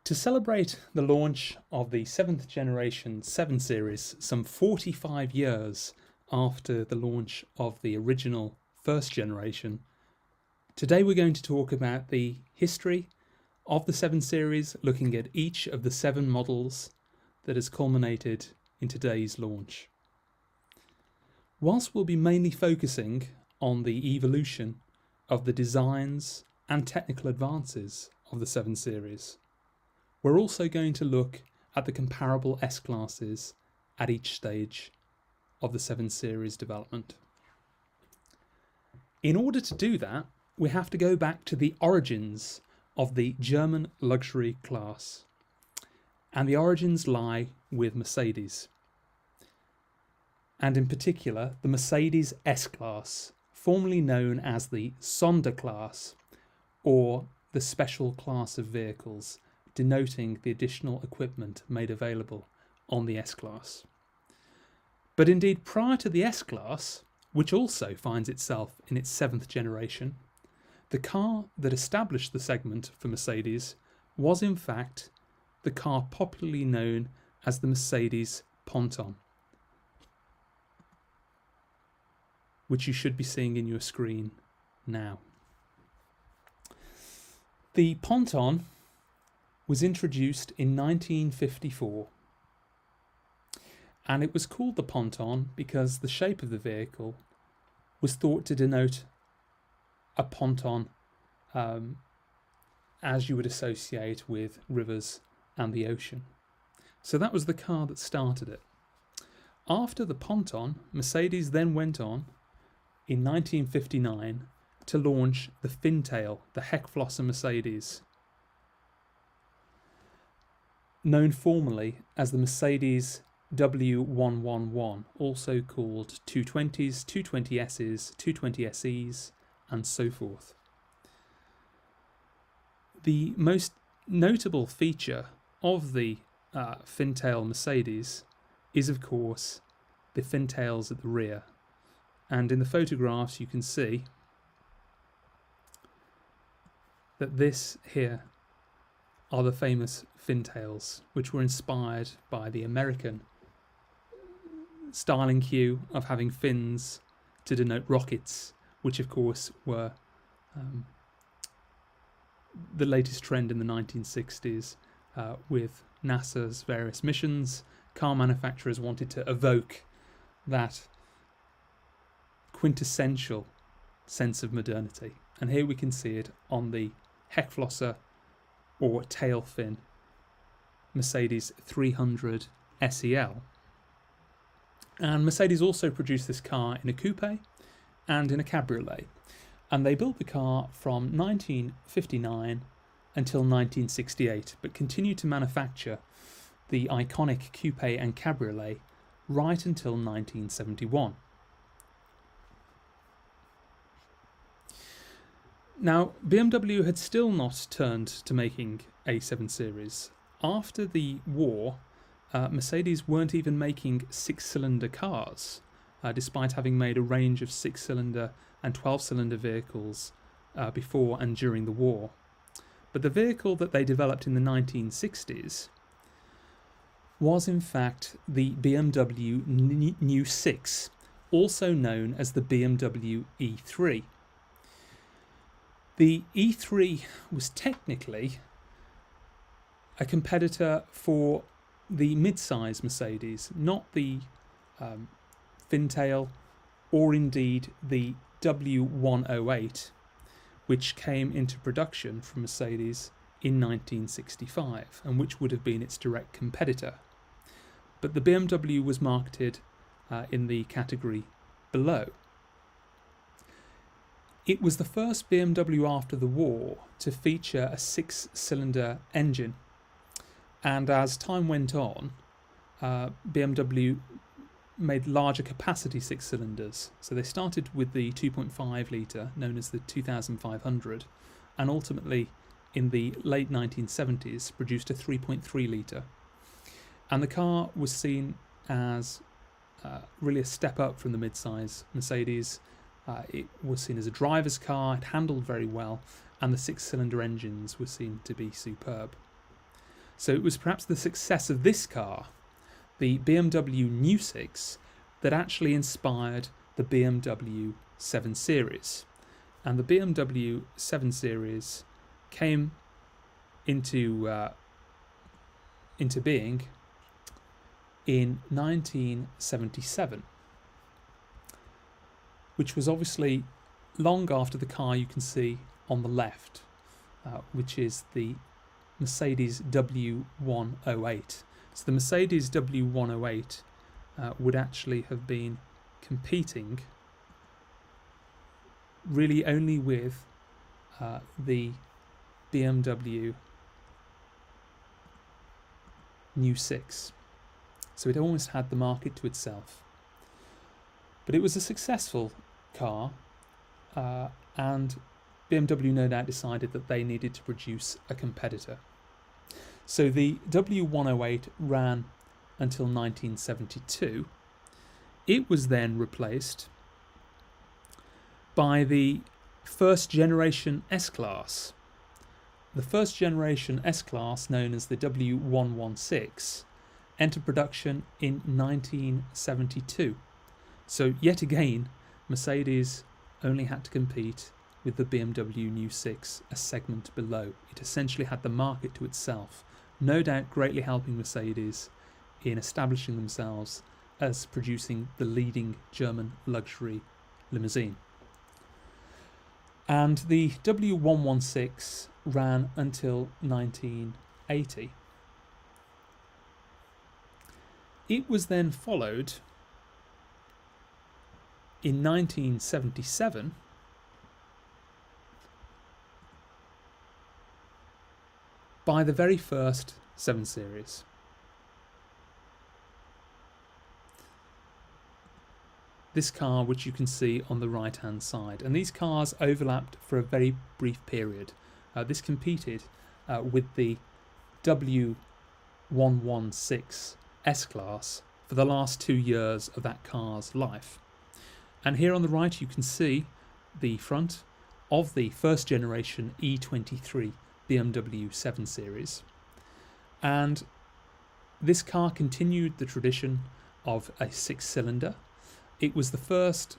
To celebrate the launch of the 7th generation 7 Series, some 45 years after the launch of the original 1st generation, today we're going to talk about the history of the 7 Series, looking at each of the 7 models that has culminated in today's launch. Whilst we'll be mainly focusing on the evolution of the designs and technical advances of the 7 Series, we're also going to look at the comparable S-classes at each stage of the 7 Series development. In order to do that, we have to go back to the origins of the German luxury class, and the origins lie with Mercedes, and in particular the Mercedes S-Class, formerly known as the Sonderklasse, or the special class of vehicles, denoting the additional equipment made available on the S-Class. But indeed, prior to the S-Class, which also finds itself in its 7th generation, the car that established the segment for Mercedes was in fact the car popularly known as the Mercedes Ponton, which you should be seeing in your screen now. The Ponton was introduced in 1954, and it was called the Ponton because the shape of the vehicle was thought to denote a ponton as you would associate with rivers and the ocean. So that was the car that started it. After the Ponton, Mercedes then went on in 1959 to launch the Fintail, the Heckflosser Mercedes, known formally as the Mercedes W111, also called 220s, 220Ss, 220SEs, and so forth. The most notable feature of the Fintail Mercedes is, of course, the fintails at the rear. And in the photographs you can see that this here are the famous fintails, which were inspired by the American styling cue of having fins to denote rockets, which of course were the latest trend in the 1960s with NASA's various missions. Car manufacturers wanted to evoke that quintessential sense of modernity, and here we can see it on the Heckflosser or tail fin Mercedes 300 SEL. And Mercedes also produced this car in a coupe and in a cabriolet, and they built the car from 1959 until 1968, but continued to manufacture the iconic coupe and cabriolet right until 1971. Now, BMW had still not turned to making a 7 Series. After the war, Mercedes weren't even making 6-cylinder cars, despite having made a range of 6-cylinder and 12-cylinder vehicles before and during the war. But the vehicle that they developed in the 1960s was in fact the BMW New 6, also known as the Bmw E3. The E3 was technically a competitor for the mid-size Mercedes, not the Fintail or indeed the W108, which came into production from Mercedes in 1965 and which would have been its direct competitor. But the BMW was marketed in the category below. It was the first BMW after the war to feature a 6-cylinder engine, and as time went on, BMW made larger capacity 6-cylinders. So they started with the 2.5 litre, known as the 2500, and ultimately in the late 1970s produced a 3.3 litre. And the car was seen as really a step up from the mid-size Mercedes. It was seen as a driver's car, it handled very well, and the 6-cylinder engines were seen to be superb. So it was perhaps the success of this car, the BMW New 6, that actually inspired the BMW 7 Series. And the BMW 7 Series came into being in 1977, which was obviously long after the car you can see on the left, which is the Mercedes W108. So the Mercedes W108 would actually have been competing really only with the BMW New 6. So it almost had the market to itself. But it was a successful car, and BMW no doubt decided that they needed to produce a competitor. So the W108 ran until 1972. It was then replaced by the first generation S-Class. The first generation S-Class, known as the W116, entered production in 1972. So yet again, Mercedes only had to compete with the BMW New 6 a segment below. It essentially had the market to itself, no doubt greatly helping Mercedes in establishing themselves as producing the leading German luxury limousine. And the W116 ran until 1980. It was then followed in 1977 by the very first 7 Series. This car, which you can see on the right hand side, and these cars overlapped for a very brief period. This competed with the W116 S-Class for the last 2 years of that car's life. And here on the right you can see the front of the first generation E23 BMW 7 Series. And this car continued the tradition of a 6-cylinder. It was the first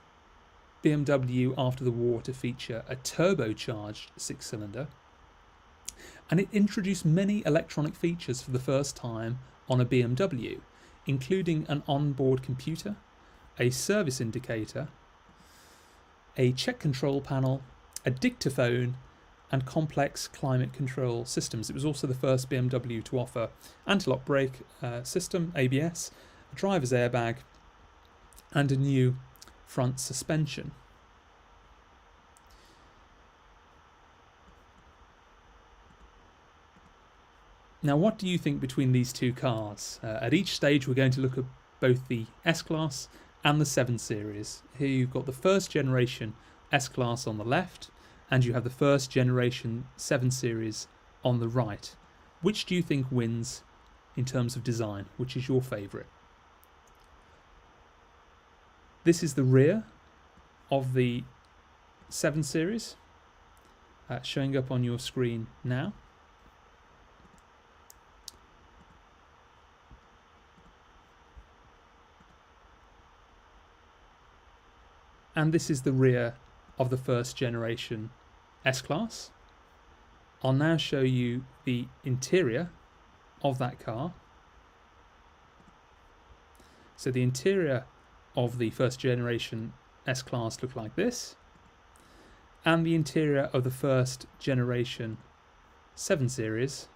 BMW after the war to feature a turbocharged 6-cylinder, and it introduced many electronic features for the first time on a BMW, including an onboard computer, a service indicator, a check control panel, a dictaphone, and complex climate control systems. It was also the first BMW to offer anti-lock brake system, ABS, a driver's airbag, and a new front suspension. Now, what do you think between these two cars? At each stage we're going to look at both the S-Class and the 7 Series. Here you've got the first generation S-Class on the left, and you have the first generation 7 Series on the right. Which do you think wins in terms of design? Which is your favourite? This is the rear of the 7 Series, showing up on your screen now. And this is the rear of the first generation S-Class. I'll now show you the interior of that car. So the interior of the first generation S-Class looked like this, and the interior of the first generation 7 Series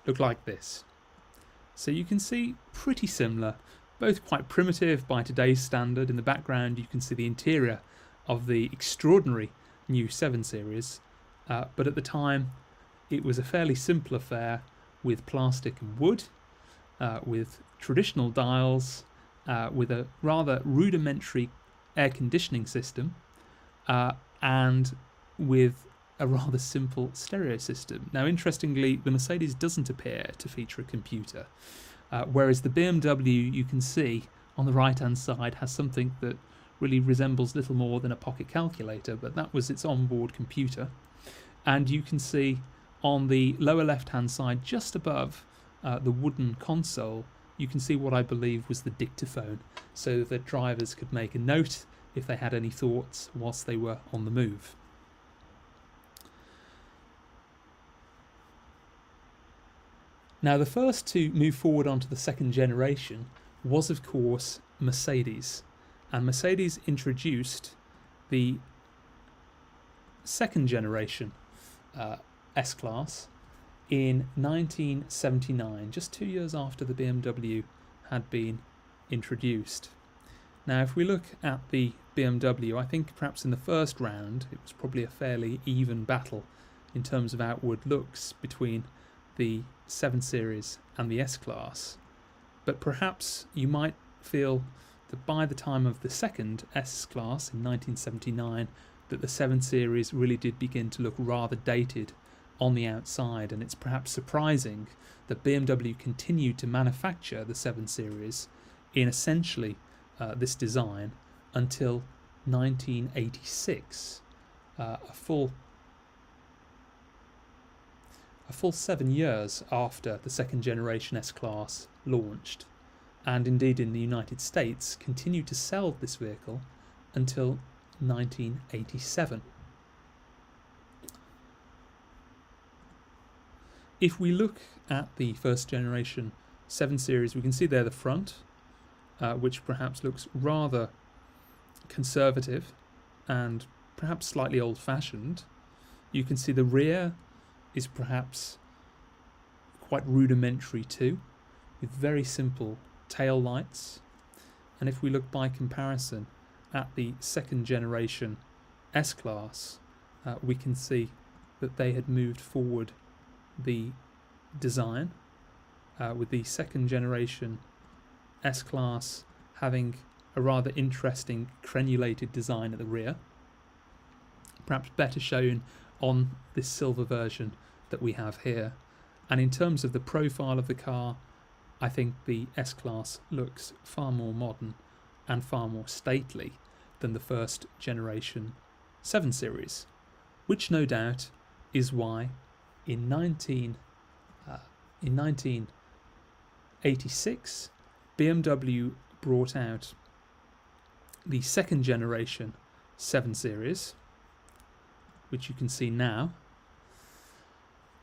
looked like this. So you can see pretty similar, both quite primitive by today's standard. In the background you can see the interior of the extraordinary new 7 Series, but at the time it was a fairly simple affair with plastic and wood, with traditional dials, with a rather rudimentary air conditioning system, and with a rather simple stereo system. Now, interestingly, the Mercedes doesn't appear to feature a computer, whereas the BMW, you can see on the right hand side, has something that really resembles little more than a pocket calculator, but that was its onboard computer. And you can see on the lower left hand side, just above the wooden console, you can see what I believe was the dictaphone, so that drivers could make a note if they had any thoughts whilst they were on the move. Now, the first to move forward onto the second generation was, of course, Mercedes. And Mercedes introduced the second generation S-Class in 1979, just 2 years after the BMW had been introduced. Now, if we look at the BMW, I think perhaps in the first round it was probably a fairly even battle in terms of outward looks between the 7 Series and the S-Class, but perhaps you might feel that by the time of the second S-Class in 1979 that the 7 Series really did begin to look rather dated on the outside, and it's perhaps surprising that BMW continued to manufacture the 7 Series in essentially this design until 1986, a full 7 years after the second generation S-Class launched, and indeed in the United States continued to sell this vehicle until 1987. If we look at the first generation 7 Series, we can see there the front, which perhaps looks rather conservative and perhaps slightly old-fashioned. You can see the rear is perhaps quite rudimentary too, with very simple tail lights. And if we look by comparison at the second generation S-Class, we can see that they had moved forward the design, with the second generation S-Class having a rather interesting crenulated design at the rear, perhaps better shown on this silver version that we have here. And in terms of the profile of the car, I think the S-Class looks far more modern and far more stately than the first generation 7 Series, which no doubt is why in 1986 BMW brought out the second generation 7 Series, which you can see now.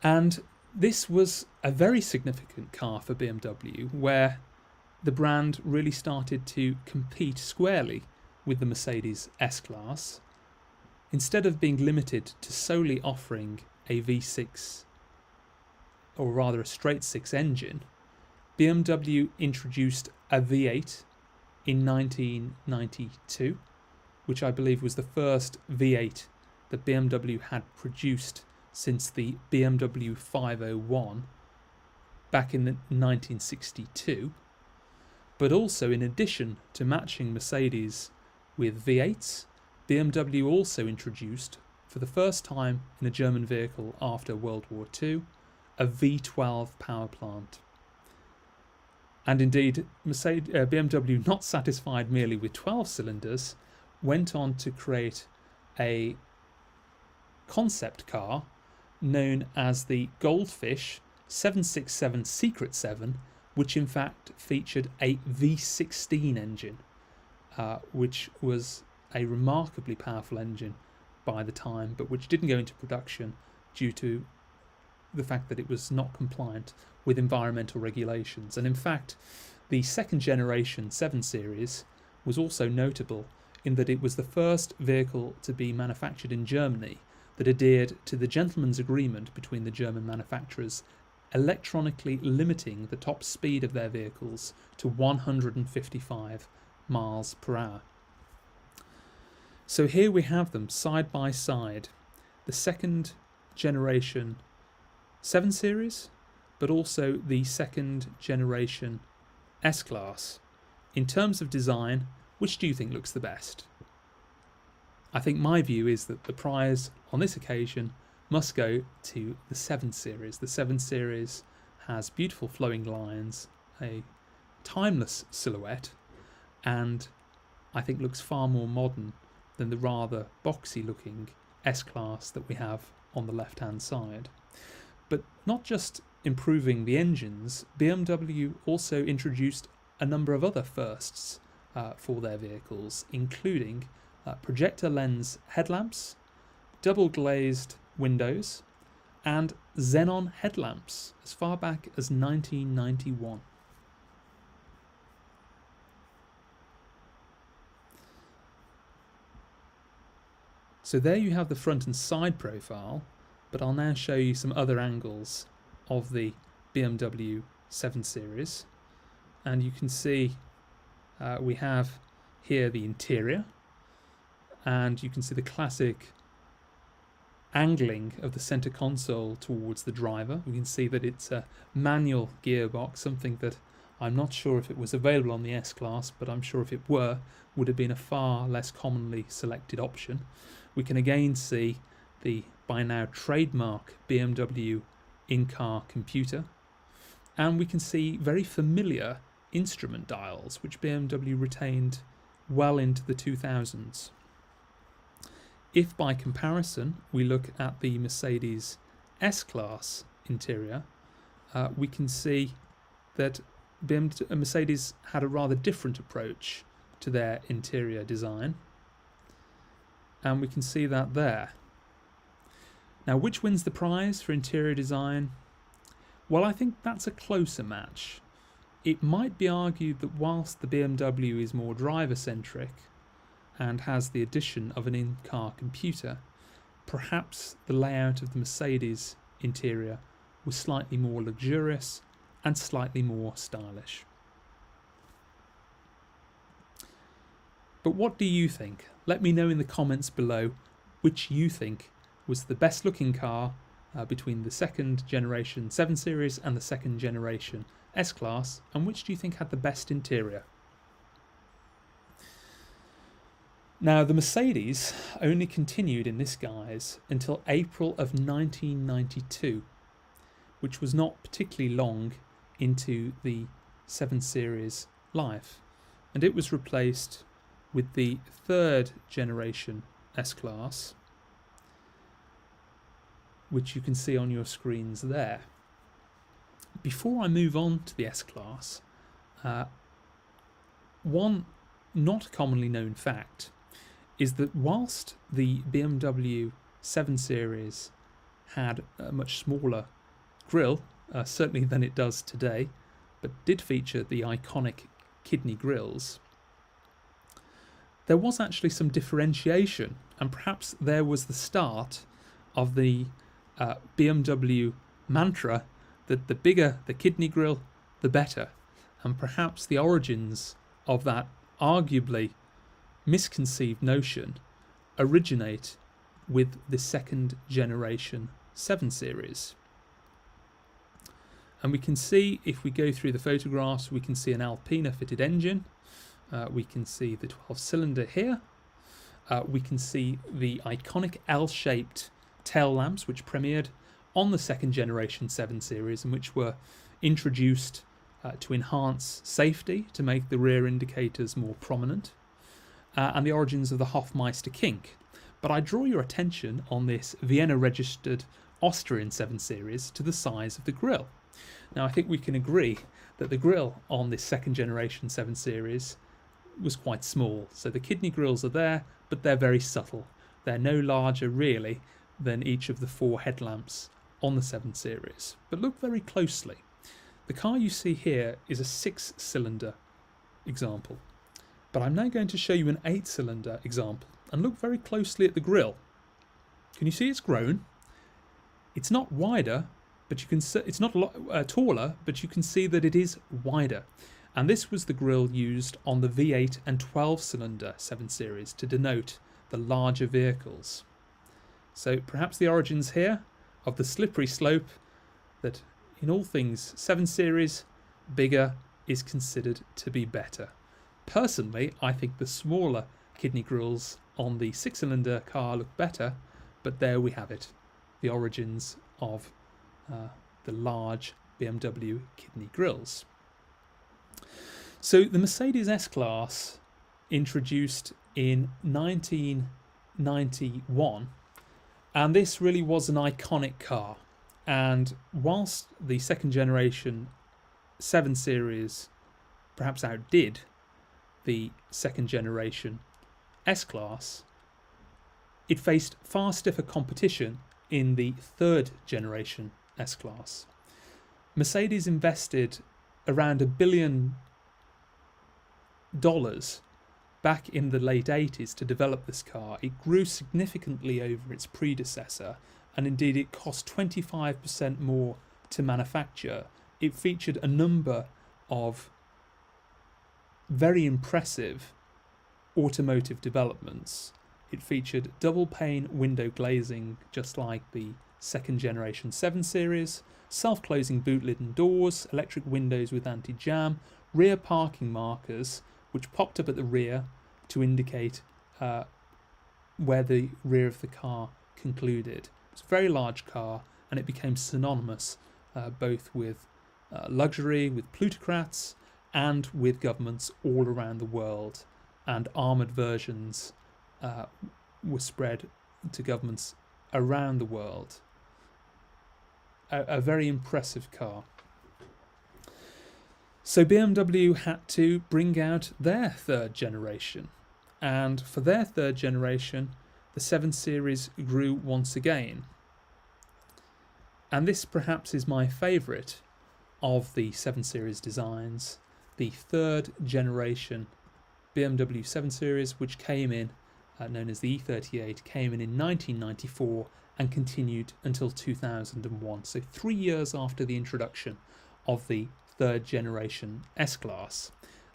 And this was a very significant car for BMW, where the brand really started to compete squarely with the Mercedes S-Class. Instead of being limited to solely offering a V6, or rather a straight 6 engine, BMW introduced a V8 in 1992, which I believe was the first V8 that BMW had produced since the BMW 501 back in 1962. But also, in addition to matching Mercedes with V8s, BMW also introduced, for the first time in a German vehicle after World War II, a V12 power plant. And indeed, BMW, not satisfied merely with 12 cylinders, went on to create a concept car known as the Goldfish 767 Secret 7, which in fact featured a V16 engine, which was a remarkably powerful engine by the time, but which didn't go into production due to the fact that it was not compliant with environmental regulations. And in fact, the second generation 7 Series was also notable in that it was the first vehicle to be manufactured in Germany that adhered to the gentleman's agreement between the German manufacturers, electronically limiting the top speed of their vehicles to 155 miles per hour. So here we have them side by side, the second generation 7 Series, but also the second generation S-Class. In terms of design, which do you think looks the best? I think my view is that the prize on this occasion must go to the 7 Series. The 7 Series has beautiful flowing lines, a timeless silhouette, and I think looks far more modern than the rather boxy looking S-Class that we have on the left hand side. But not just improving the engines, BMW also introduced a number of other firsts for their vehicles, including projector lens headlamps, double glazed windows, and xenon headlamps as far back as 1991. So there you have the front and side profile, but I'll now show you some other angles of the BMW 7 Series. And you can see we have here the interior, and you can see the classic angling of the center console towards the driver. We can see that it's a manual gearbox, something that I'm not sure if it was available on the S-Class, but I'm sure if it were, would have been a far less commonly selected option. We can again see the by now trademark BMW in-car computer, and we can see very familiar instrument dials which BMW retained well into the 2000s. If by comparison we look at the Mercedes S-Class interior, we can see that Mercedes had a rather different approach to their interior design, and we can see that there. Now, which wins the prize for interior design? Well, I think that's a closer match. It might be argued that whilst the BMW is more driver-centric and has the addition of an in-car computer, perhaps the layout of the Mercedes interior was slightly more luxurious and slightly more stylish. But what do you think? Let me know in the comments below which you think was the best looking car between the second generation 7 Series and the second generation S-Class, and which do you think had the best interior? Now, the Mercedes only continued in this guise until April of 1992, which was not particularly long into the 7 Series life, and it was replaced with the third generation S-Class, which you can see on your screens there. Before I move on to the S-Class, one not commonly known fact is that whilst the BMW 7 Series had a much smaller grille, certainly than it does today, but did feature the iconic kidney grilles, there was actually some differentiation, and perhaps there was the start of the BMW mantra that the bigger the kidney grille, the better, and perhaps the origins of that arguably misconceived notion originate with the second generation 7 Series. And we can see, if we go through the photographs, we can see an Alpina fitted engine, we can see the 12-cylinder here, we can see the iconic L-shaped tail lamps which premiered on the second generation 7 Series and which were introduced to enhance safety, to make the rear indicators more prominent, and the origins of the Hofmeister kink. But I draw your attention on this Vienna registered Austrian 7 Series to the size of the grille. Now, I think we can agree that the grille on this second generation 7 Series was quite small. So the kidney grilles are there, but they're very subtle. They're no larger really than each of the 4 headlamps on the 7 Series. But look very closely. The car you see here is a 6-cylinder example, but I'm now going to show you an 8-cylinder example, and look very closely at the grille. Can you see it's grown? It's not wider, but you can see it's not taller, but you can see that it is wider. And this was the grille used on the V8 and 12-cylinder 7 Series to denote the larger vehicles. So perhaps the origins here of the slippery slope that in all things 7 Series, bigger is considered to be better. Personally, I think the smaller kidney grilles on the 6-cylinder car look better, but there we have it, the origins of the large BMW kidney grilles. So the Mercedes S-Class, introduced in 1991, and this really was an iconic car. And whilst the second generation 7 Series perhaps outdid the second generation S-Class, it faced far stiffer competition in the third generation S-Class. Mercedes invested around $1 billion back in the late 80s to develop this car. It grew significantly over its predecessor, and indeed it cost 25% more to manufacture. It featured a number of very impressive automotive developments. It featured double pane window glazing, just like the second generation 7 Series, self-closing boot lid and doors, electric windows with anti-jam, rear parking markers which popped up at the rear to indicate where the rear of the car concluded. It's a very large car, and it became synonymous both with luxury, with plutocrats, and with governments all around the world. And armoured versions were spread to governments around the world. A very impressive car. So BMW had to bring out their third generation. And for their third generation, the 7 Series grew once again. And this perhaps is my favourite of the 7 Series designs, the third generation BMW 7 Series, which came in, known as the E38, came in 1994 and continued until 2001. So 3 years after the introduction of the third generation S-Class.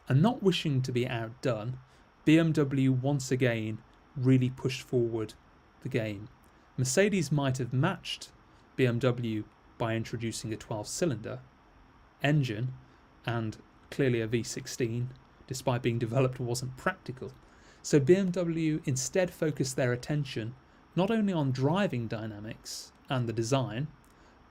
And not wishing to be outdone, BMW once again really pushed forward the game. Mercedes might have matched BMW by introducing a 12-cylinder engine, and clearly a V16, despite being developed, wasn't practical. So BMW instead focused their attention not only on driving dynamics and the design,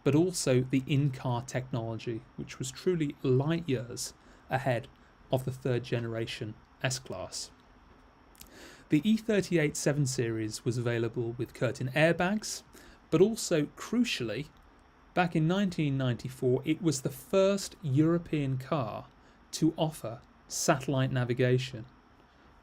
but also the in-car technology, which was truly light years ahead of the third generation S-Class. The E38 7 Series was available with curtain airbags, but also, crucially, back in 1994, it was the first European car to offer satellite navigation.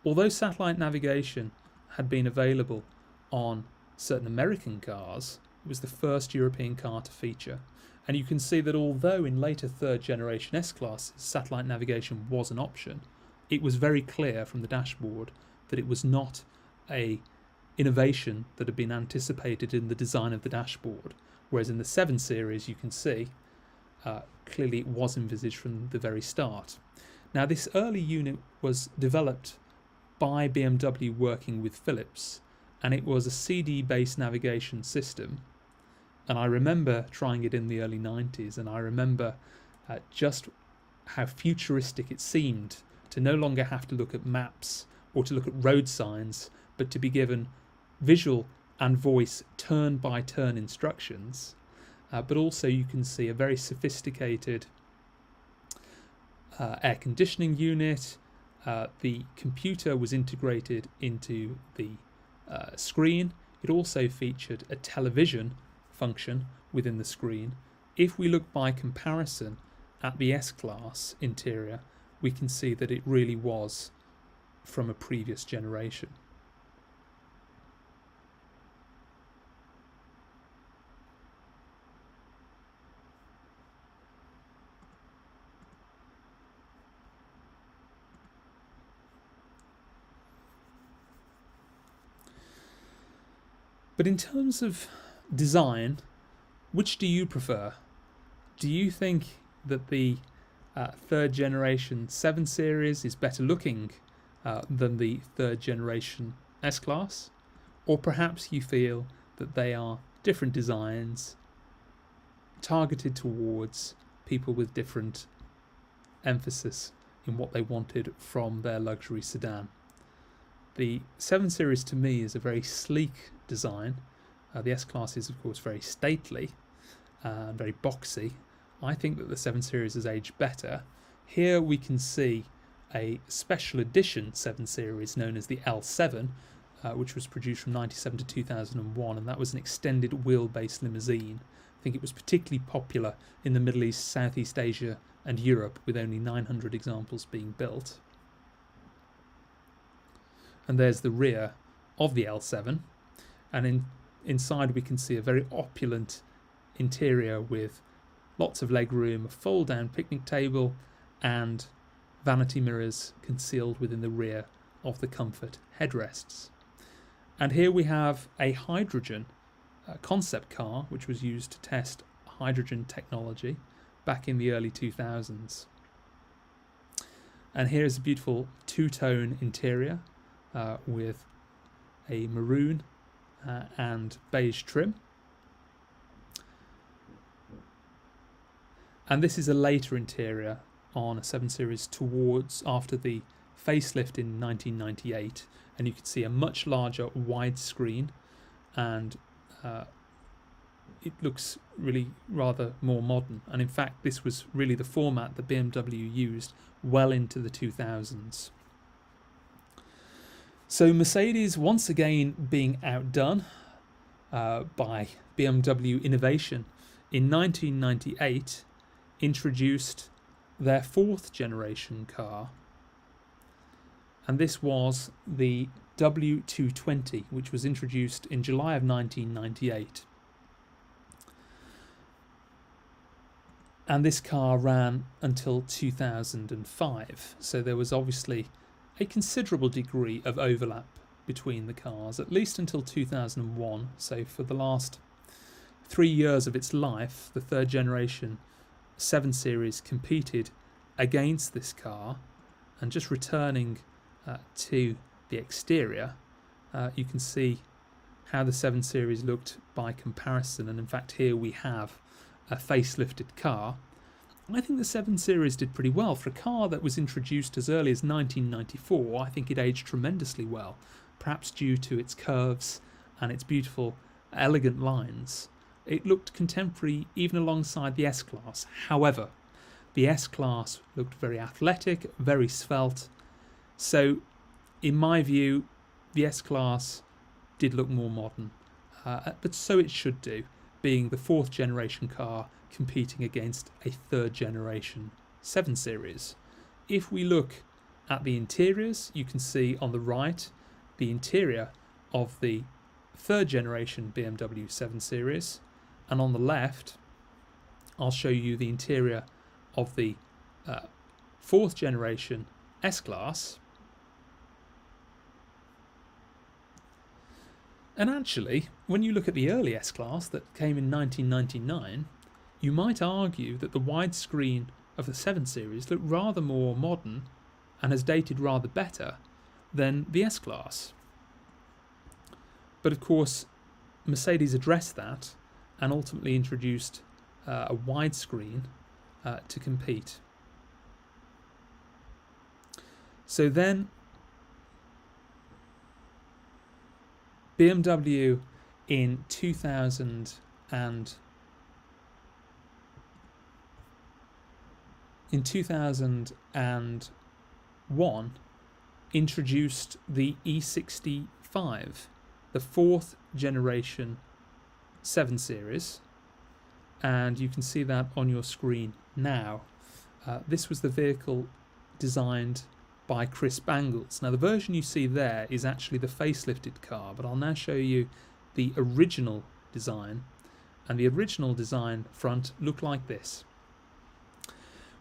Although satellite navigation had been available on certain American cars, it was the first European car to feature. And you can see that although in later third generation S-Classes satellite navigation was an option, it was very clear from the dashboard that it was not an innovation that had been anticipated in the design of the dashboard. Whereas in the 7 Series, you can see clearly it was envisaged from the very start. Now, this early unit was developed by BMW working with Philips, and it was a CD-based navigation system. And I remember trying it in the early 90s, and I remember just how futuristic it seemed to no longer have to look at maps or to look at road signs, but to be given visual and voice turn-by-turn instructions. But also you can see a very sophisticated air conditioning unit. The computer was integrated into the screen. It also featured a television function within the screen. If we look by comparison at the S-Class interior, we can see that it really was from a previous generation. But in terms of design, which do you prefer? Do you think that the third generation 7 Series is better looking than the third generation S-Class? Or perhaps you feel that they are different designs targeted towards people with different emphasis in what they wanted from their luxury sedan. The 7 Series to me is a very sleek design. The S-Class is of course very stately and very boxy. I think that the 7 Series has aged better. Here we can see a special edition 7 Series known as the L7, which was produced from 1997 to 2001, and that was an extended wheelbase limousine think it was particularly popular in the Middle East, Southeast Asia and Europe, with only 900 examples being built. And there's the rear of the L7, and inside we can see a very opulent interior with lots of legroom, a fold-down picnic table, and vanity mirrors concealed within the rear of the comfort headrests. And here we have a hydrogen concept car, which was used to test hydrogen technology back in the early 2000s. And here's a beautiful two-tone interior with a maroon and beige trim. And this is a later interior on a 7 Series towards after the facelift in 1998, and you can see a much larger widescreen, and it looks really rather more modern. And in fact, this was really the format that BMW used well into the 2000s. So Mercedes, once again being outdone by BMW innovation, in 1998 introduced their 4th generation car, and this was the W220, which was introduced in July of 1998. And this car ran until 2005, so there was obviously a considerable degree of overlap between the cars, at least until 2001. So for the last 3 years of its life, the 3rd generation 7 Series competed against this car. And just returning to the exterior, you can see how the 7 Series looked by comparison, and in fact here we have a facelifted car. I think the 7 Series did pretty well. For a car that was introduced as early as 1994, I think it aged tremendously well, perhaps due to its curves and its beautiful, elegant lines. It looked contemporary even alongside the S-Class. However, the S-Class looked very athletic, very svelte. So, in my view, the S-Class did look more modern. But so it should do, being the 4th generation car competing against a 3rd generation 7 Series. If we look at the interiors, you can see on the right the interior of the 3rd generation BMW 7 Series, and on the left I'll show you the interior of the 4th generation S-Class. And actually, when you look at the early S-Class that came in 1999, you might argue that the widescreen of the 7 Series looked rather more modern and has dated rather better than the S-Class. But of course, Mercedes addressed that and ultimately introduced a widescreen to compete. So then BMW in 2001 introduced the E65, the 4th generation 7 Series, and you can see that on your screen now. This was the vehicle designed by Chris Bangles. Now the version you see there is actually the facelifted car, but I'll now show you the original design, and the original design front looked like this,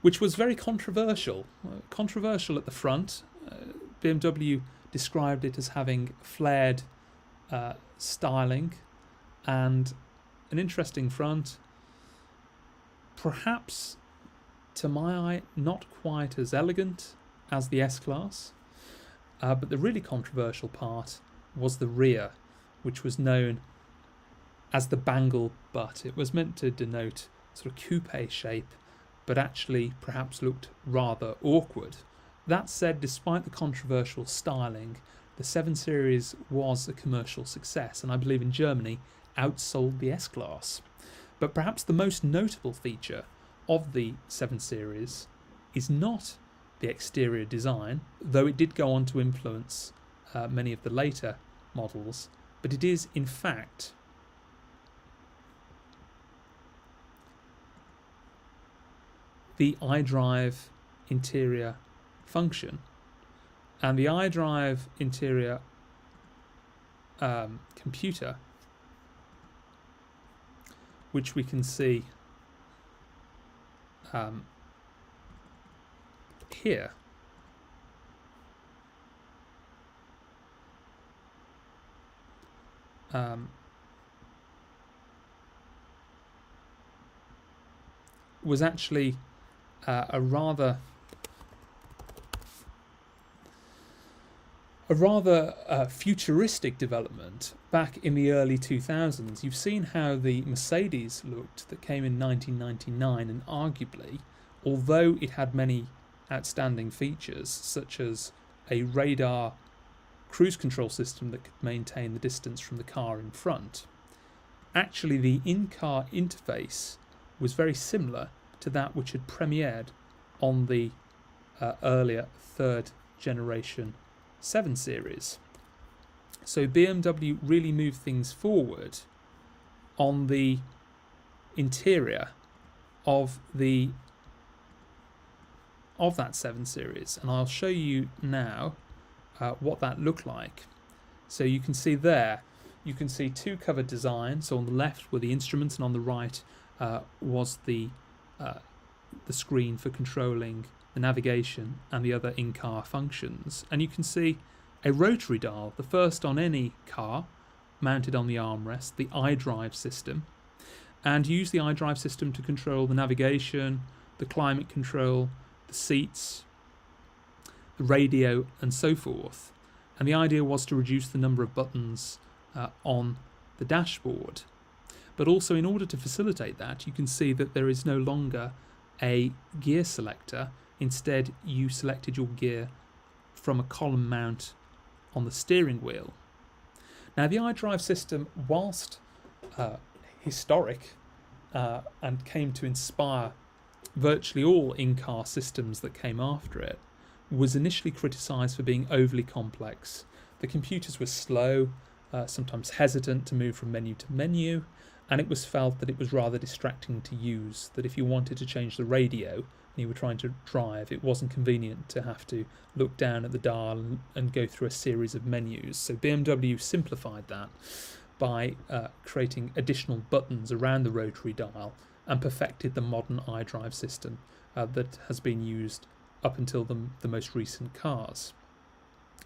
which was very controversial. Controversial at the front. BMW described it as having flared styling and an interesting front, perhaps to my eye not quite as elegant as the S-Class, but the really controversial part was the rear, which was known as the bangle butt. It was meant to denote sort of coupe shape, but actually perhaps looked rather awkward. That said, despite the controversial styling, the 7 Series was a commercial success, and I believe in Germany outsold the S-Class. But perhaps the most notable feature of the 7 Series is not the exterior design, though it did go on to influence many of the later models, but it is in fact the iDrive interior function. And the iDrive interior computer, which we can see here, was actually a rather futuristic development back in the early 2000s. You've seen how the Mercedes looked that came in 1999, and arguably, although it had many outstanding features such as a radar cruise control system that could maintain the distance from the car in front, actually the in-car interface was very similar to that which had premiered on the earlier third generation 7 Series. So BMW really moved things forward on the interior of that 7 Series, and I'll show you now what that looked like. So you can see there, you can see two covered designs. So on the left were the instruments, and on the right was the screen for controlling the navigation and the other in-car functions. And you can see a rotary dial, the first on any car, mounted on the armrest, the Idrive System. And you use the Idrive System to control the navigation, the climate control, the seats, the radio, and so forth. And the idea was to reduce the number of buttons on the dashboard. But also, in order to facilitate that, you can see that there is no longer a gear selector. Instead, you selected your gear from a column mount on the steering wheel. Now, the iDrive system, whilst historic and came to inspire virtually all in-car systems that came after it, was initially criticised for being overly complex. The computers were slow, sometimes hesitant to move from menu to menu, and it was felt that it was rather distracting to use, that if you wanted to change the radio and you were trying to drive, it wasn't convenient to have to look down at the dial and go through a series of menus. So BMW simplified that by creating additional buttons around the rotary dial and perfected the modern iDrive system that has been used up until the most recent cars.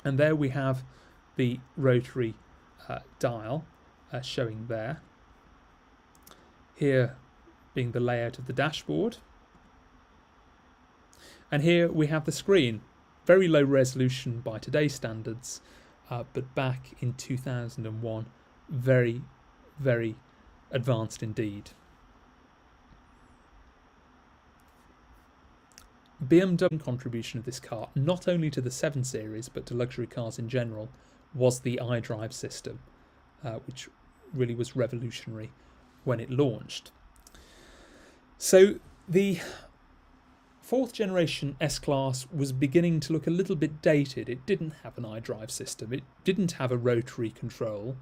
And there we have the rotary dial showing there. Here being the layout of the dashboard. And here we have the screen. Very low resolution by today's standards, but back in 2001, very, very advanced indeed. BMW contribution of this car, not only to the 7 Series, but to luxury cars in general, was the iDrive system, which really was revolutionary when it launched. So the 4th generation S-Class was beginning to look a little bit dated. It didn't have an iDrive system. It didn't have a rotary control.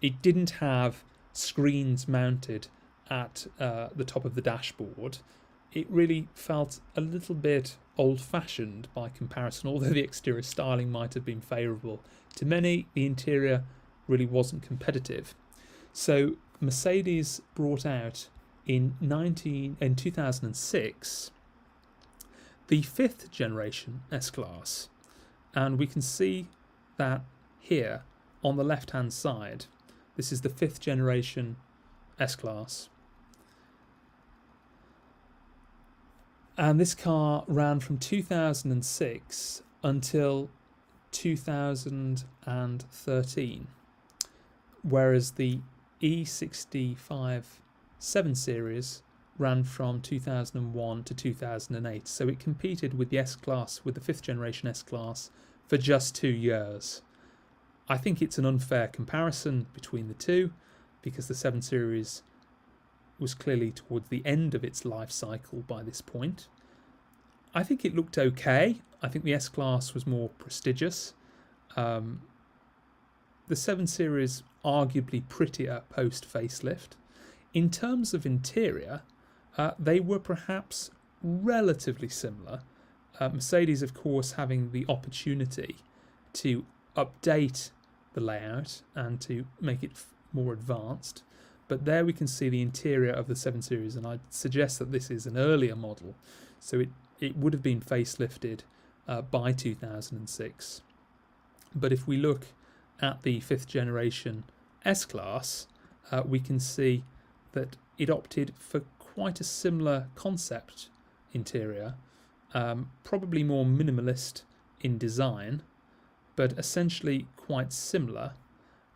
It didn't have screens mounted at the top of the dashboard. It really felt a little bit old-fashioned by comparison. Although the exterior styling might have been favourable to many, the interior really wasn't competitive. So Mercedes brought out in 2006 the 5th generation S-Class, and we can see that here on the left-hand side. This is the 5th generation S-Class. And this car ran from 2006 until 2013, whereas the E65 7 Series ran from 2001 to 2008. So it competed with the S-Class, with the 5th generation S-Class, for just 2 years. I think it's an unfair comparison between the two, because the 7 Series was clearly towards the end of its life cycle by this point. I think it looked okay. I think the S-Class was more prestigious. The 7 Series arguably prettier post-facelift. In terms of interior, they were perhaps relatively similar. Mercedes, of course, having the opportunity to update the layout and to make it more advanced. But there we can see the interior of the 7 Series, and I'd suggest that this is an earlier model, so it would have been facelifted by 2006. But if we look at the 5th generation S-Class, we can see that it opted for quite a similar concept interior, probably more minimalist in design, but essentially quite similar.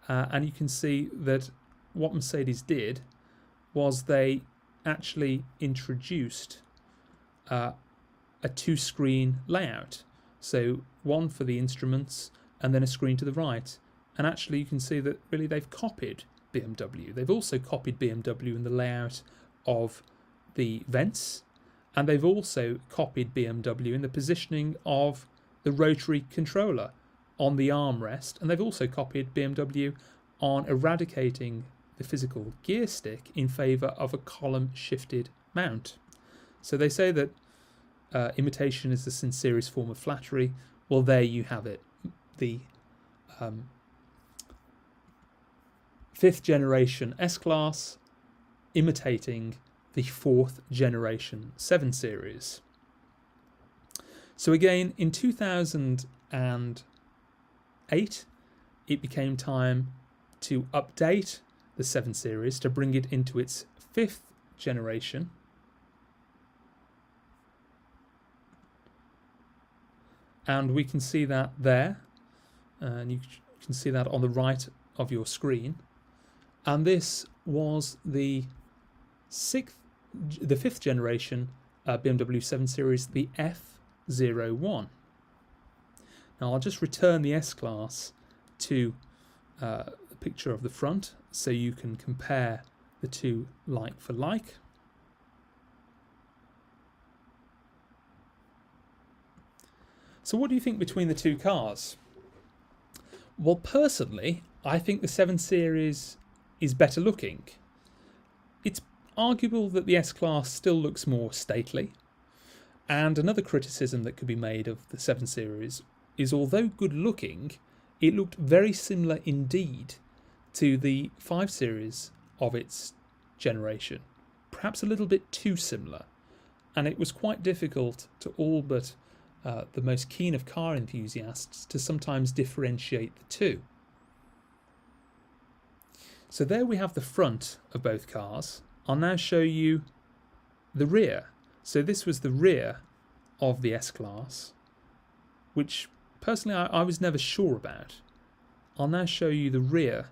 And you can see that what Mercedes did was they actually introduced a 2-screen layout. So one for the instruments and then a screen to the right. And actually you can see that really they've copied BMW. They've also copied BMW in the layout of the vents, and they've also copied BMW in the positioning of the rotary controller on the armrest, and they've also copied BMW on eradicating the physical gear stick in favour of a column shifted mount. So they say that imitation is the sincerest form of flattery. Well, there you have it. The 5th generation S-Class imitating the 4th generation 7 Series. So again, in 2008, it became time to update the 7 Series to bring it into its 5th generation. And we can see that there, and you can see that on the right of your screen. And this was the 5th generation BMW 7 Series, the F01. Now I'll just return the S-Class to the picture of the front so you can compare the two like for like. So what do you think between the two cars? Well, personally, I think the 7 Series is better looking. It's arguable that the S-Class still looks more stately. And another criticism that could be made of the 7 Series is, although good looking, it looked very similar indeed to the 5 Series of its generation. Perhaps a little bit too similar. And it was quite difficult to all but the most keen of car enthusiasts to sometimes differentiate the two. So there we have the front of both cars. I'll now show you the rear. So this was the rear of the S-Class, which personally I was never sure about. I'll now show you the rear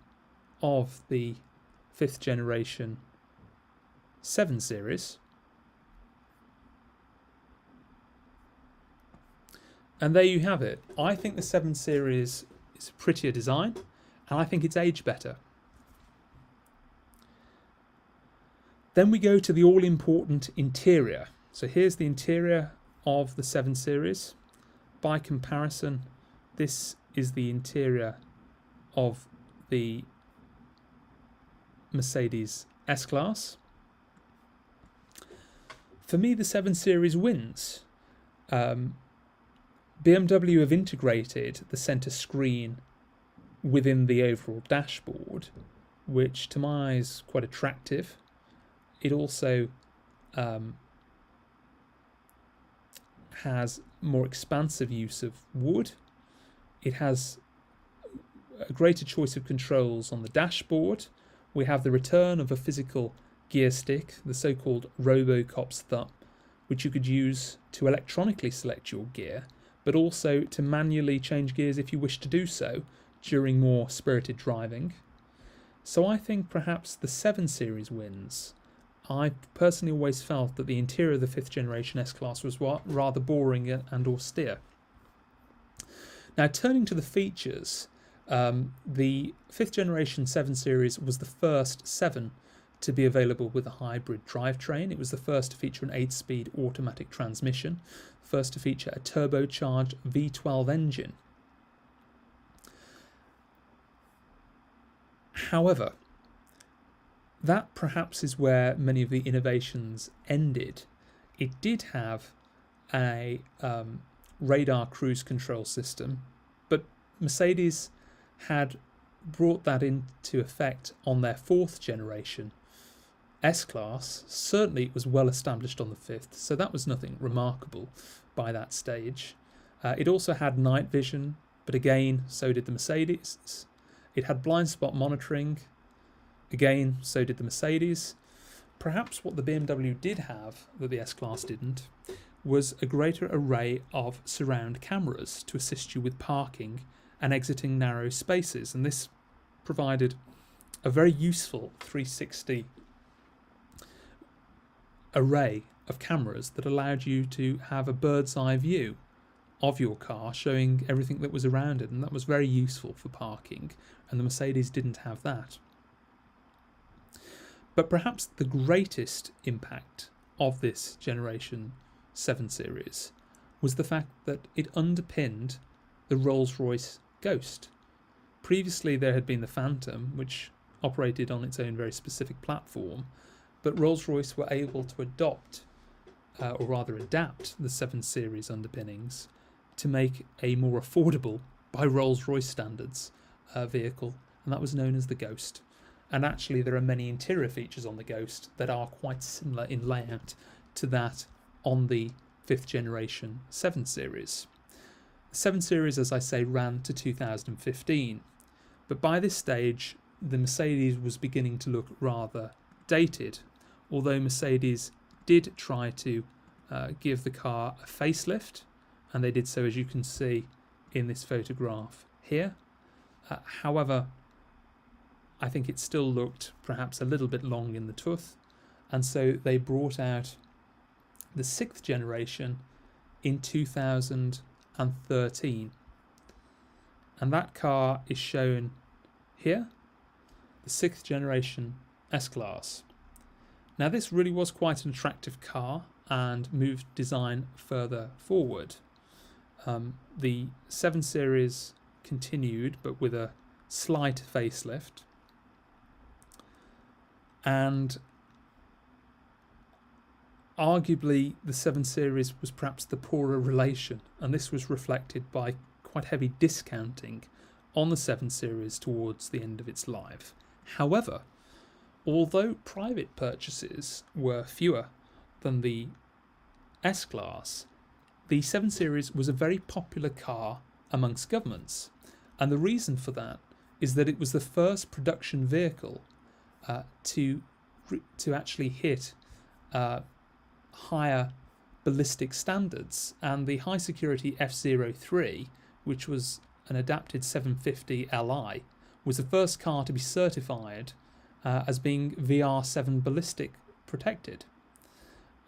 of the 5th generation 7 Series. And there you have it. I think the 7 Series is a prettier design, and I think it's aged better. Then we go to the all-important interior. So here's the interior of the 7 Series. By comparison, this is the interior of the Mercedes S-Class. For me, the 7 Series wins. BMW have integrated the centre screen within the overall dashboard, which to my eyes is quite attractive. It also has more expansive use of wood. It has a greater choice of controls on the dashboard. We have the return of a physical gear stick, the so-called Robocop's thumb, which you could use to electronically select your gear, but also to manually change gears if you wish to do so during more spirited driving. So I think perhaps the 7 Series wins. I personally always felt that the interior of the 5th generation S-Class was rather boring and austere. Now, turning to the features, the 5th generation 7 Series was the first 7 to be available with a hybrid drivetrain. It was the first to feature an 8-speed automatic transmission, first to feature a turbocharged V12 engine. However, that perhaps is where many of the innovations ended it did have a radar cruise control system, but Mercedes had brought that into effect on their 4th generation S-Class. Certainly it was well established on the 5th, so that was nothing remarkable by that stage. It also had night vision, but again, so did the Mercedes. It had blind spot monitoring, again, so did the Mercedes. Perhaps what the BMW did have that the S-Class didn't was a greater array of surround cameras to assist you with parking and exiting narrow spaces, and this provided a very useful 360 array of cameras that allowed you to have a bird's eye view of your car, showing everything that was around it, and that was very useful for parking, and the Mercedes didn't have that. But perhaps the greatest impact of this Generation 7 Series was the fact that it underpinned the Rolls-Royce Ghost. Previously there had been the Phantom, which operated on its own very specific platform, but Rolls-Royce were able to adopt, or rather adapt, the 7 Series underpinnings to make a more affordable, by Rolls-Royce standards, vehicle, and that was known as the Ghost. And actually there are many interior features on the Ghost that are quite similar in layout to that on the 5th generation 7 Series. The 7 Series, as I say, ran to 2015, but by this stage the Mercedes was beginning to look rather dated, although Mercedes did try to give the car a facelift, and they did so, as you can see in this photograph here. However, I think it still looked perhaps a little bit long in the tooth, and so they brought out the 6th generation in 2013, and that car is shown here, the 6th generation S-Class. Now this really was quite an attractive car and moved design further forward. The 7 Series continued, but with a slight facelift, and arguably the 7 Series was perhaps the poorer relation, and this was reflected by quite heavy discounting on the 7 Series towards the end of its life. However, although private purchases were fewer than the S-Class, the 7 Series was a very popular car amongst governments, and the reason for that is that it was the first production vehicle to actually hit higher ballistic standards, and the high security F03, which was an adapted 750 Li, was the first car to be certified as being VR7 ballistic protected.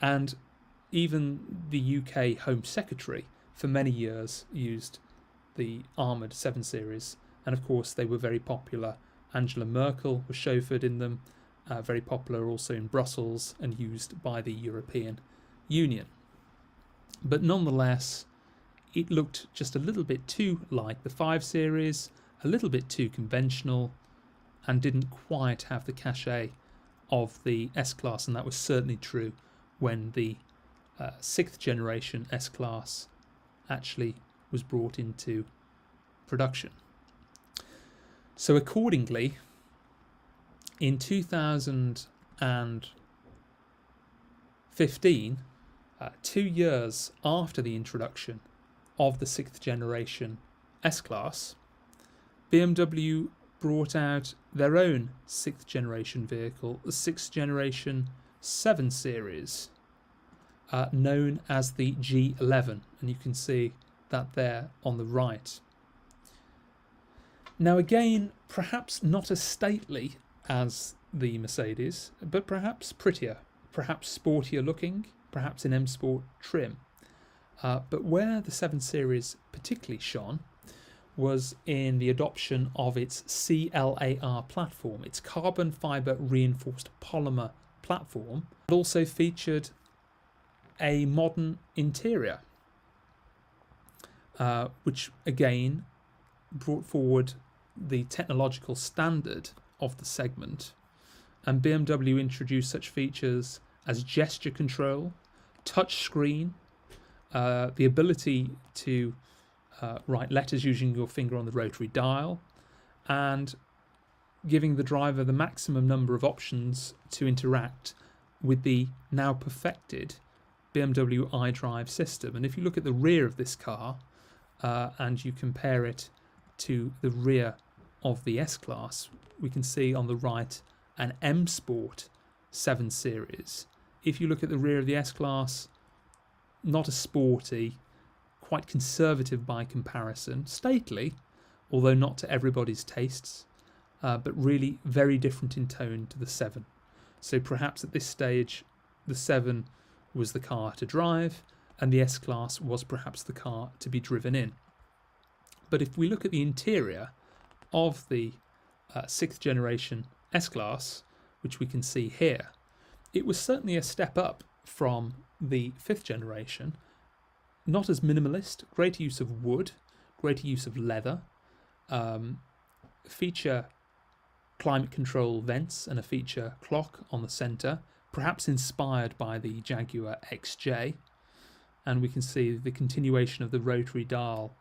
And even the UK Home Secretary for many years used the armoured 7 Series, and of course they were very popular. Angela Merkel was chauffeured in them, very popular also in Brussels and used by the European Union. But nonetheless, it looked just a little bit too like the 5 Series, a little bit too conventional, and didn't quite have the cachet of the S-Class, and that was certainly true when the 6th generation S-Class actually was brought into production. So accordingly, in 2015, 2 years after the introduction of the 6th generation S-Class, BMW brought out their own 6th generation vehicle, the 6th generation 7 Series, known as the G11, and you can see that there on the right. Now again, perhaps not as stately as the Mercedes, but perhaps prettier, perhaps sportier looking, perhaps in M Sport trim. But where the 7 Series particularly shone was in the adoption of its CLAR platform, its carbon fibre reinforced polymer platform. It also featured a modern interior, which again brought forward the technological standard of the segment, and BMW introduced such features as gesture control, touch screen, the ability to write letters using your finger on the rotary dial, and giving the driver the maximum number of options to interact with the now perfected BMW Idrive system. And if you look at the rear of this car and you compare it to the rear of the S-Class, we can see on the right an M Sport 7 Series. If you look at the rear of the S-Class, not as sporty, quite conservative by comparison, stately, although not to everybody's tastes, but really very different in tone to the 7. So perhaps at this stage the 7 was the car to drive and the S-Class was perhaps the car to be driven in. But if we look at the interior of the 6th generation S-Class, which we can see here, it was certainly a step up from the 5th generation. Not as minimalist, greater use of wood, greater use of leather, feature climate control vents and a feature clock on the centre, perhaps inspired by the Jaguar XJ. And we can see the continuation of the rotary dial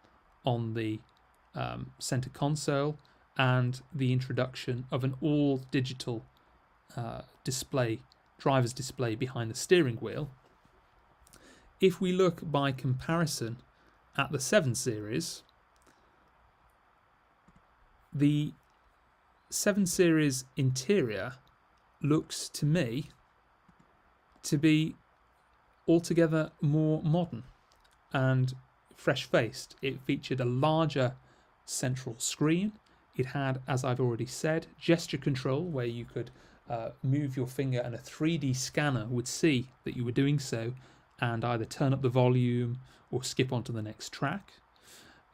on the centre console and the introduction of an all-digital display, driver's display behind the steering wheel. If we look by comparison at the 7 Series, the 7 Series interior looks to me to be altogether more modern and fresh-faced. It featured a larger central screen. It had, as I've already said, gesture control where you could move your finger and a 3D scanner would see that you were doing so and either turn up the volume or skip onto the next track.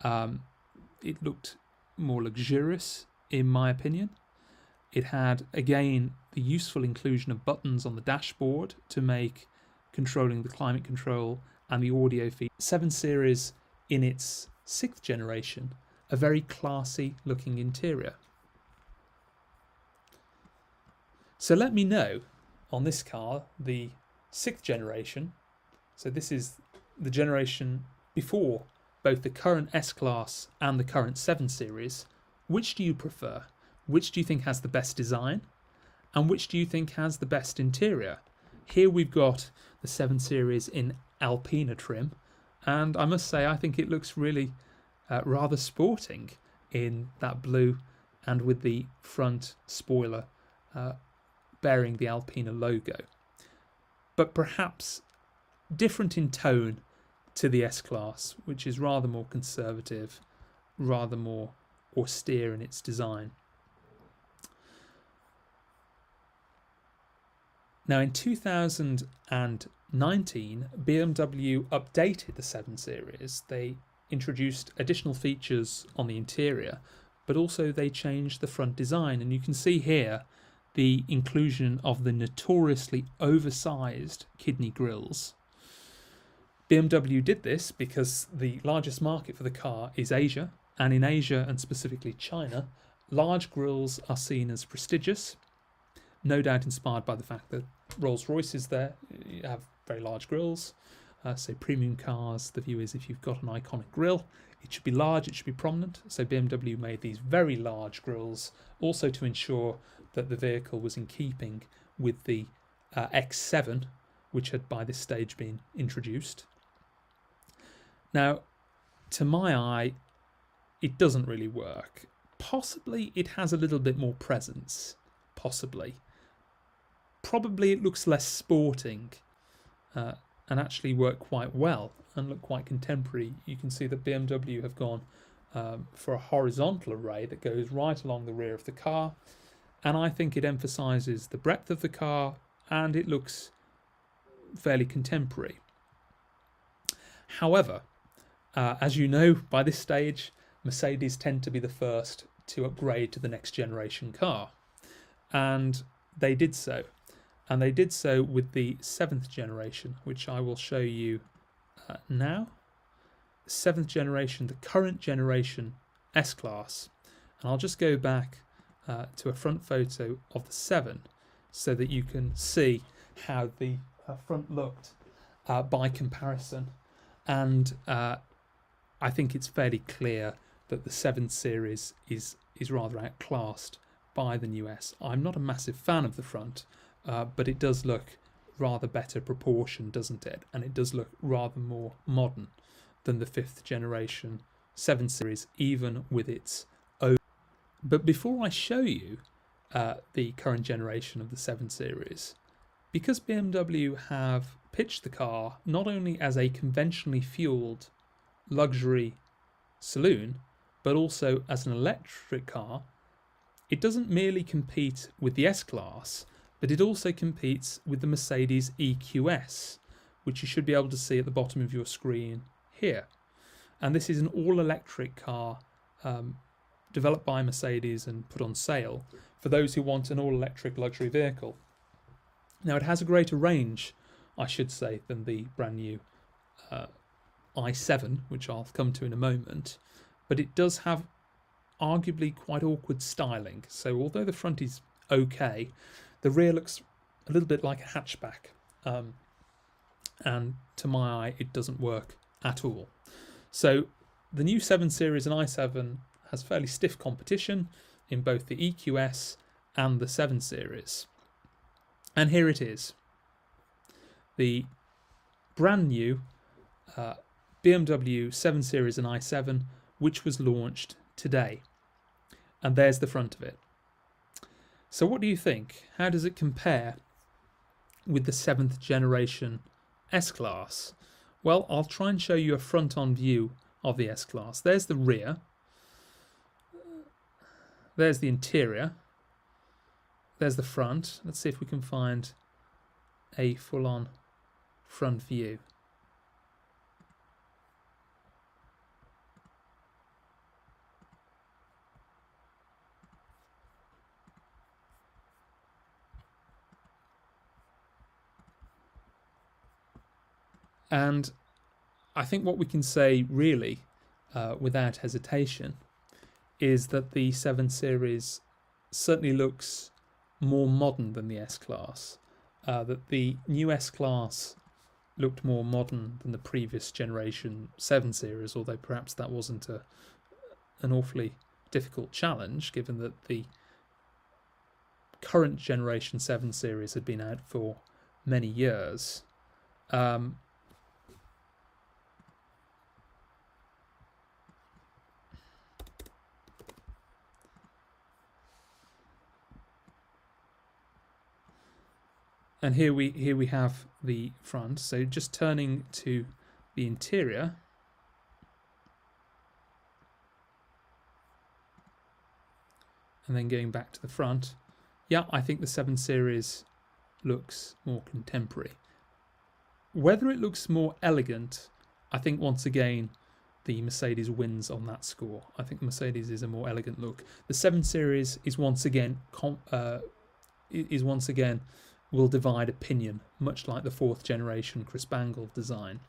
It looked more luxurious in my opinion. It had, again, the useful inclusion of buttons on the dashboard to make controlling the climate control and the audio feed. 7 Series in its 6th generation, a very classy looking interior. So let me know on this car, the 6th generation, so this is the generation before both the current S-Class and the current 7 Series, which do you prefer? Which do you think has the best design? And which do you think has the best interior? Here we've got the 7 Series in Alpina trim, and I must say I think it looks really rather sporting in that blue and with the front spoiler bearing the Alpina logo. But perhaps different in tone to the S-Class, which is rather more conservative, rather more austere in its design. Now in 2019, BMW updated the 7 Series. They introduced additional features on the interior, but also they changed the front design. And you can see here the inclusion of the notoriously oversized kidney grills. BMW did this because the largest market for the car is Asia, and in Asia and specifically China, large grills are seen as prestigious, no doubt inspired by the fact that Rolls-Royces there have very large grills. So premium cars, the view is if you've got an iconic grille, it should be large, it should be prominent. So BMW made these very large grills also to ensure that the vehicle was in keeping with the X7, which had by this stage been introduced. Now, to my eye, it doesn't really work. Possibly it has a little bit more presence, possibly. Probably it looks less sporting and actually work quite well and look quite contemporary. You can see that BMW have gone for a horizontal array that goes right along the rear of the car, and I think it emphasises the breadth of the car and it looks fairly contemporary. However, as you know by this stage, Mercedes tend to be the first to upgrade to the next generation car, and they did so. And they did so with the 7th generation, which I will show you now. 7th generation, the current generation S-Class. And I'll just go back to a front photo of the 7 so that you can see how the front looked by comparison, and I think it's fairly clear that the 7 Series is rather outclassed by the new S. I'm not a massive fan of the front, but it does look rather better proportioned, doesn't it? And it does look rather more modern than the 5th generation 7 Series, even with its own. But before I show you the current generation of the 7 Series, because BMW have pitched the car not only as a conventionally fueled luxury saloon, but also as an electric car, it doesn't merely compete with the S-Class, but it also competes with the Mercedes EQS, which you should be able to see at the bottom of your screen here. And this is an all-electric car developed by Mercedes and put on sale for those who want an all-electric luxury vehicle. Now, it has a greater range, I should say, than the brand new i7, which I'll come to in a moment, but it does have arguably quite awkward styling. So although the front is okay, the rear looks a little bit like a hatchback, and to my eye it doesn't work at all. So the new 7 Series and i7 has fairly stiff competition in both the EQS and the 7 Series. And here it is, the brand new BMW 7 Series and i7, which was launched today. And there's the front of it. So what do you think? How does it compare with the 7th generation S-Class? Well, I'll try and show you a front-on view of the S-Class. There's the rear. There's the interior. There's the front. Let's see if we can find a full-on front view. And I think what we can say really, without hesitation, is that the 7 Series certainly looks more modern than the S-Class. That the new S-Class looked more modern than the previous generation 7 Series, although perhaps that wasn't an awfully difficult challenge, given that the current generation 7 Series had been out for many years. And here we have the front. So just turning to the interior, and then going back to the front. Yeah, I think the 7 Series looks more contemporary. Whether it looks more elegant, I think once again the Mercedes wins on that score. I think the Mercedes is a more elegant look. The 7 Series is once again will divide opinion, much like the 4th generation crisp-angled design.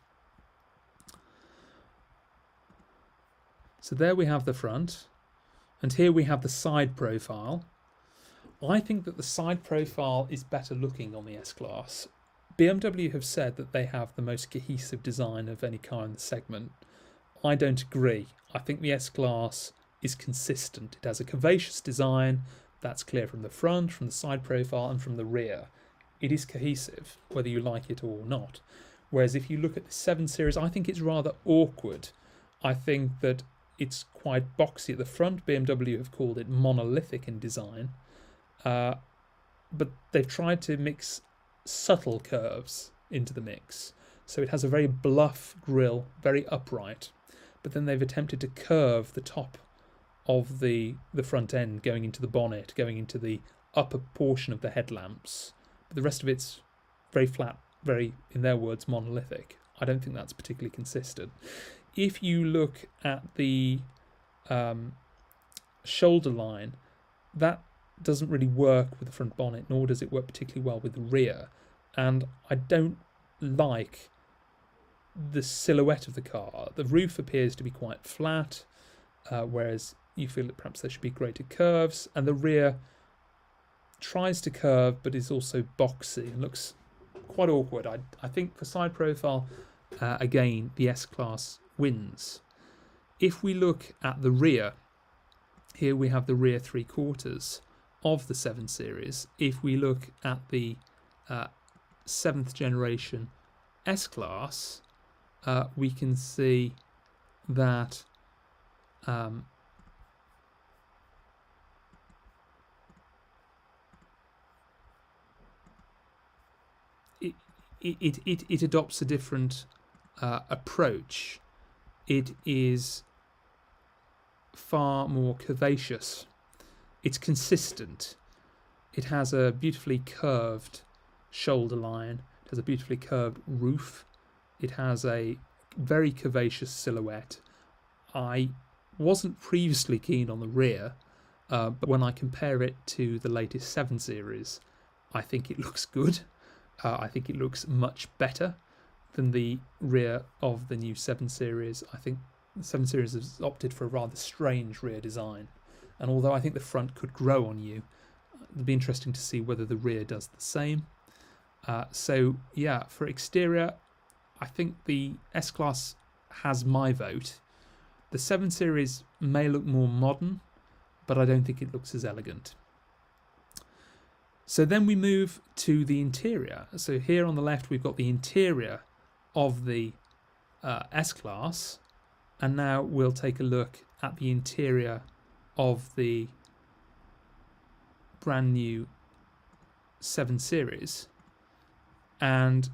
So there we have the front, and here we have the side profile. I think that the side profile is better looking on the S-Class. BMW have said that they have the most cohesive design of any car in the segment. I don't agree. I think the S-Class is consistent. It has a curvaceous design, that's clear from the front, from the side profile, and from the rear. It is cohesive, whether you like it or not. Whereas if you look at the 7 Series, I think it's rather awkward. I think that it's quite boxy at the front. BMW have called it monolithic in design. But they've tried to mix subtle curves into the mix. So it has a very bluff grille, very upright. But then they've attempted to curve the top of the front end, going into the bonnet, going into the upper portion of the headlamps. But the rest of it's very flat, very, in their words, monolithic. I don't think that's particularly consistent. If you look at the shoulder line, that doesn't really work with the front bonnet, nor does it work particularly well with the rear. And I don't like the silhouette of the car. The roof appears to be quite flat, whereas you feel that perhaps there should be greater curves, and the rear tries to curve but is also boxy and looks quite awkward. I think for side profile, again, the S-Class wins. If we look at the rear, here we have the rear 3/4 of the 7 Series. If we look at the 7th generation S-Class, we can see that it adopts a different approach. It is far more curvaceous. It's consistent. It has a beautifully curved shoulder line. It has a beautifully curved roof. It has a very curvaceous silhouette. I wasn't previously keen on the rear, but when I compare it to the latest 7 Series, I think it looks good. I think it looks much better than the rear of the new 7 Series. I think the 7 Series has opted for a rather strange rear design. And although I think the front could grow on you, it'll be interesting to see whether the rear does the same. So yeah, for exterior, I think the S-Class has my vote. The 7 Series may look more modern, but I don't think it looks as elegant. So then we move to the interior. So here on the left, we've got the interior of the S-Class. And now we'll take a look at the interior of the brand new 7 Series. And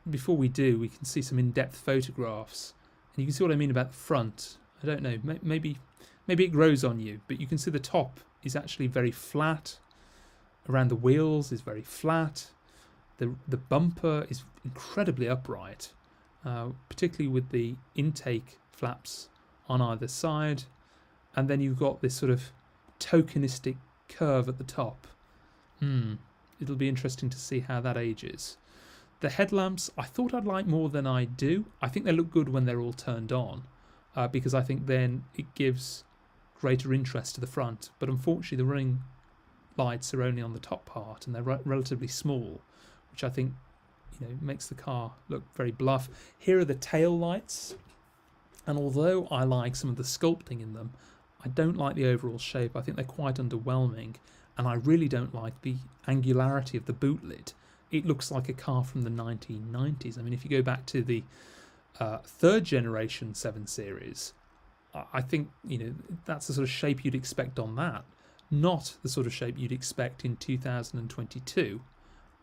before we do, we can see some in-depth photographs. And you can see what I mean about the front. I don't know, maybe it grows on you, but you can see the top is actually very flat. Around the wheels is very flat. The bumper is incredibly upright, particularly with the intake flaps on either side. And then you've got this sort of tokenistic curve at the top. It'll be interesting to see how that ages. The headlamps, I thought I'd like more than I do. I think they look good when they're all turned on, because I think then it gives greater interest to the front. But unfortunately, the running lights are only on the top part, and they're relatively small, which I think, makes the car look very bluff. Here are the tail lights, and although I like some of the sculpting in them, I don't like the overall shape. I think they're quite underwhelming, and I really don't like the angularity of the boot lid. It looks like a car from the 1990s. I mean, if you go back to the 3rd generation 7 Series, I think that's the sort of shape you'd expect on that, not the sort of shape you'd expect in 2022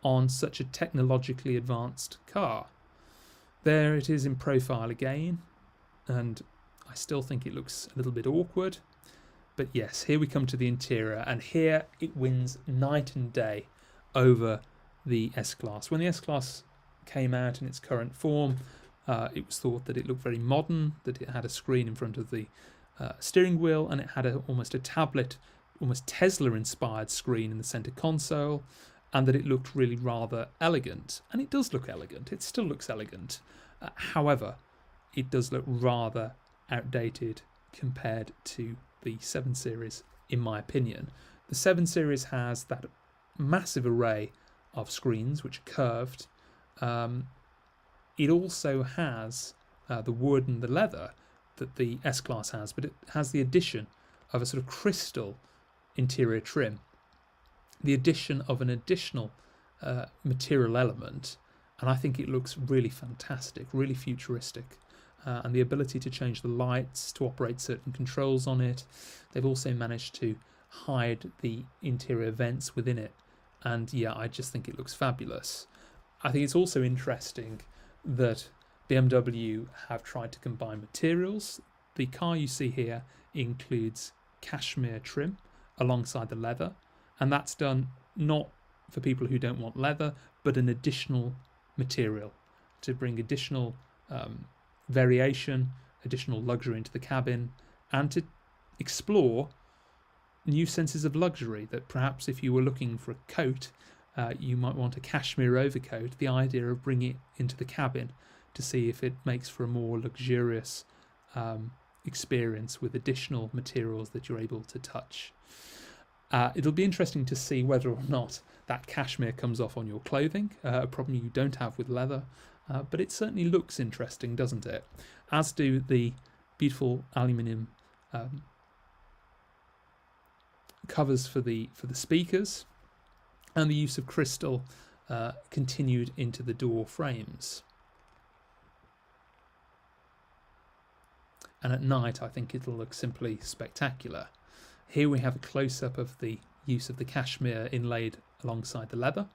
on such a technologically advanced car. There it is in profile again, and I still think it looks a little bit awkward. But yes, here we come to the interior, and here it wins night and day over the S-Class. When the S-Class came out in its current form, it was thought that it looked very modern, that it had a screen in front of the steering wheel, and it had almost a tablet, almost Tesla-inspired screen in the centre console, and that it looked really rather elegant. And it does look elegant. It still looks elegant. However, it does look rather outdated compared to the 7 Series, in my opinion. The 7 Series has that massive array of screens which are curved. It also has the wood and the leather that the S-Class has, but it has the addition of a sort of crystal interior trim, the addition of an additional material element, and I think it looks really fantastic, really futuristic. And the ability to change the lights, to operate certain controls on it. They've also managed to hide the interior vents within it. And yeah, I just think it looks fabulous. I think it's also interesting that BMW have tried to combine materials. The car you see here includes cashmere trim alongside the leather. And that's done not for people who don't want leather, but an additional material to bring additional variation, additional luxury into the cabin, and to explore new senses of luxury that perhaps if you were looking for a coat, you might want a cashmere overcoat. The idea of bringing it into the cabin to see if it makes for a more luxurious experience with additional materials that you're able to touch. It'll be interesting to see whether or not that cashmere comes off on your clothing, a problem you don't have with leather, but it certainly looks interesting, doesn't it? As do the beautiful aluminium covers for the speakers, and the use of crystal continued into the door frames. And at night, I think it'll look simply spectacular. Here we have a close-up of the use of the cashmere inlaid alongside the leather.